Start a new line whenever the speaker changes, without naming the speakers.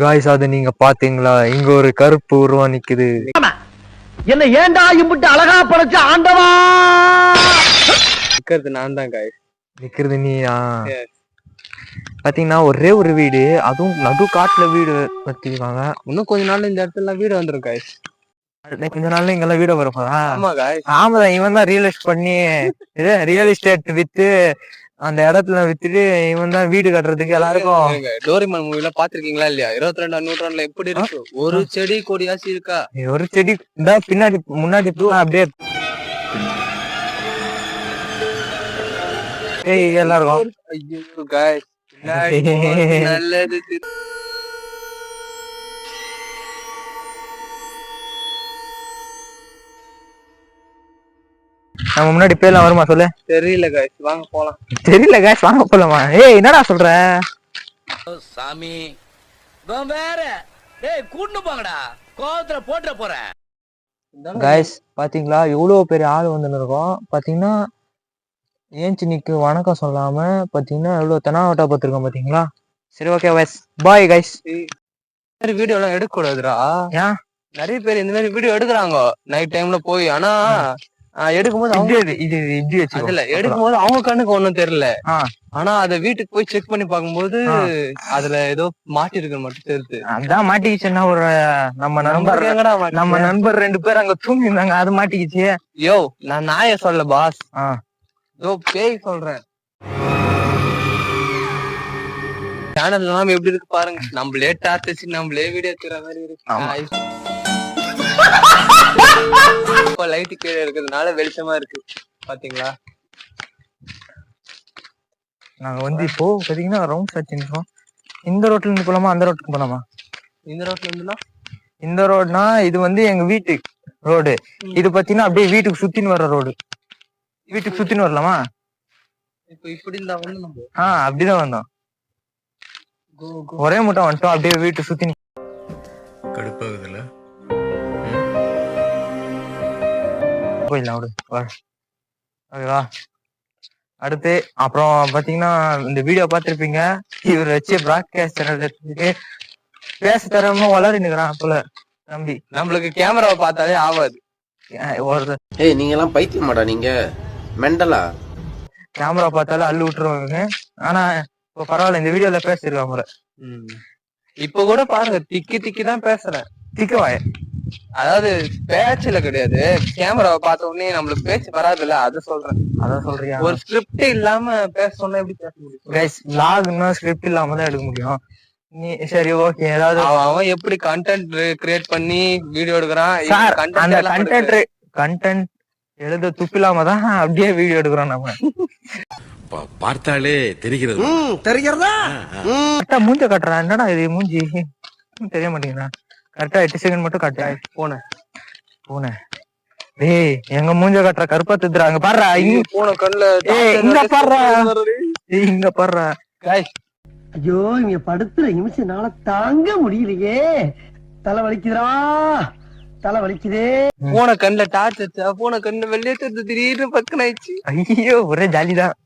Guys அது நீங்க பாத்தீங்களா, இங்க ஒரு கருப்பு உருவம் நிக்குது.
என்ன ஏண்டா இம்புட்டு அழகா படைச்ச ஆண்டவா?
நிக்கிறது நான் தான் காய்ஸ்.
நிக்கிறது நீயா? பாத்தீங்கன்னா ஒரே ஒரு வீடு, அதுவும் நடு காட்டுல வீடு வச்சிருக்காங்க.
இன்னும் கொஞ்ச நாள்ல இந்த இடத்துல வீடு வந்துரும் காய்ஸ்.
கொஞ்ச நாள்ல இங்கெல்லாம் வீடு வரும்.
ஆமா காய்ஸ்.
ஆமாதான், இவன் தான் ரியல் எஸ்டேட் பண்ணி ரியல் எஸ்டேட் வித்து அந்த இடத்துல வித்துட்டு இவன் தான் வீடு கட்டுறதுக்கு எல்லாருக்கும்.
டோரிமான் மூவில பாத்திருக்கீங்களா இல்லையா? 22ஆம் நூற்றாண்டுல எப்படி இருக்கு? ஒரு செடி கொடியாச்சு இருக்கா?
ஒரு செடி தான் பின்னாடி முன்னாடி அப்படியே எல்லாருக்கும்.
ஐயோ காய்ஸ், நல்லது.
நம்ம முன்னாடி பேர்லாம் வருமா சொல்லு?
தெரியல காய்ஸ், வாங்க போலாம்.
தெரியல காய்ஸ், வாங்க போலாமா? ஏய் என்னடா சொல்ற
சாமி வேற கூட்டு போங்கடா, கோவத்துல போட்டுற போறேன்.
காய்ஸ் பாத்தீங்களா, எவ்வளவு பெரிய ஆள் வந்து இருக்கோம் பாத்தீங்கன்னா. ஏன்ச்சினிக்கு வணக்கம் சொல்லாம பாத்தீங்கன்னா எவ்வளவு தெனாவட்டா பார்த்திருக்கோம் பாத்தீங்களா. சரி ஓகே வைஸ், பாய் கைஸ்.
வீடியோ எல்லாம் எடுக்க கூடாதுடா.
ஏன்?
நிறைய பேர் இந்த மாதிரி வீடியோ எடுக்கிறாங்க நைட் டைம்ல போய். ஆனா எடுக்கும்போது எடுக்கும்போது அவங்க கண்ணுக்கு ஒண்ணும் தெரியல. ஆனா அத வீட்டுக்கு போய் செக் பண்ணி பாக்கும்போது அதுல ஏதோ மாட்டி இருக்கு மட்டும் தெரியுது.
அதான் மாட்டிக்கிச்சுன்னா ஒரு நம்ம நண்பர் 2 பேர் அங்க தூங்கி இருந்தாங்க, அது மாட்டிக்கிச்சு.
யோ நான் நாய சொல்ல பாஸ், பேய் சொல்றேன். சேனல் எல்லாம் எப்படி இருக்கு பாருங்க. நம்மளே டார்ச் நம்மளே வீடியோ எடுக்கிற மாதிரி இருக்கு. இப்ப லைட் கீழே இருக்கிறதுனால வெளிச்சமா இருக்கு பாத்தீங்களா.
நாங்க வந்து இப்போ பாத்தீங்கன்னா ரவுண்ட் சர்ச். இந்த ரோட்ல இருந்து போலாமா அந்த ரோட்டுக்கு போலாமா?
இந்த ரோட்ல இருந்துனா,
இந்த ரோடுனா இது வந்து எங்க வீட்டு ரோடு. இது பாத்தீங்கன்னா அப்படியே வீட்டுக்கு சுத்தின்னு வர்ற ரோடு. வீட்டுக்கு சுத்தின்னு வரலாமா?
இப்ப இப்படி இருந்தா வந்து நம்ம
அப்படிதான் வந்தோம். ஒரே மூட்டை வந்துட்டோம், அப்படியே வீட்டு சுத்தி
கடுப்பாகுதுல.
போயிடலாம் விடு. ஓகேவா? அடுத்து அப்புறம் பாத்தீங்கன்னா இந்த வீடியோ பார்த்திருப்பீங்க. இவர் வச்சு பிராட்காஸ்ட் சேனல் பேச தரமா வளரி நிக்கிறான் போல தம்பி.
நம்மளுக்கு கேமராவை பார்த்தாலே ஆகாது.
நீங்க எல்லாம் பைத்தியமாடா, நீங்க மெண்டலா?
கேமரா பார்த்தாலும் அள்ளு விட்டுருவாங்க. ஆனா இப்ப பரவாயில்ல, இந்த வீடியோல பேசிருக்காங்க.
இப்ப கூட பாருங்க, திக்கி தான் பேசுறேன்.
திக்கவாய
அதாவது பேச்சுல கிடையாது, கேமராவை பார்த்த உடனே நம்மளுக்கு பேச்சு வராதுல்ல, அத சொல்றேன்.
அதான் சொல்றியா?
ஒரு ஸ்கிரிப்ட் இல்லாம பேச சொன்னா எப்படி பேச முடியும்
கைஸ்? vlogனா ஸ்கிரிப்ட் இல்லாம தான் எடுக்க முடியும். நீ சரி ஓகே, ஏதாவது
அவன் எப்படி கண்டென்ட் கிரியேட் பண்ணி வீடியோ எடுக்கிறான்.
அந்த கண்டென்ட் எழுத துப்பில்லாம தான் அப்படியே வீடியோ எடுக்கிறோம் நம்ம.
பார்த்தாலே தெரிகிறது.
தெரிகிறதா?
கரெக்டா மூஞ்ச கட்டுறான். என்னடா இது மூஞ்சி தெரிய மாட்டேங்குதா? கரெக்டா 8 செகண்ட் மட்டும் காட்டு. போன ஏய் எங்க மூஞ்ச கட்டுற கருப்பா திட்டுறாங்க பாடுறா. இங்க
போன கண்ணுல
இங்க பாடுறா, இங்க பாடுறா.
ஐயோ இங்க படுத்துற நிமிஷம்னால தாங்க முடியலையே. தலை வலிக்குதுடா, தலை வலிக்குதே.
போன கண்ணுல டார்ச் வச்சா போன கண்ணு வெளியே திடீர்னு பக்கம் ஆயிடுச்சு.
ஐயோ ஒரே ஜாலிதான்.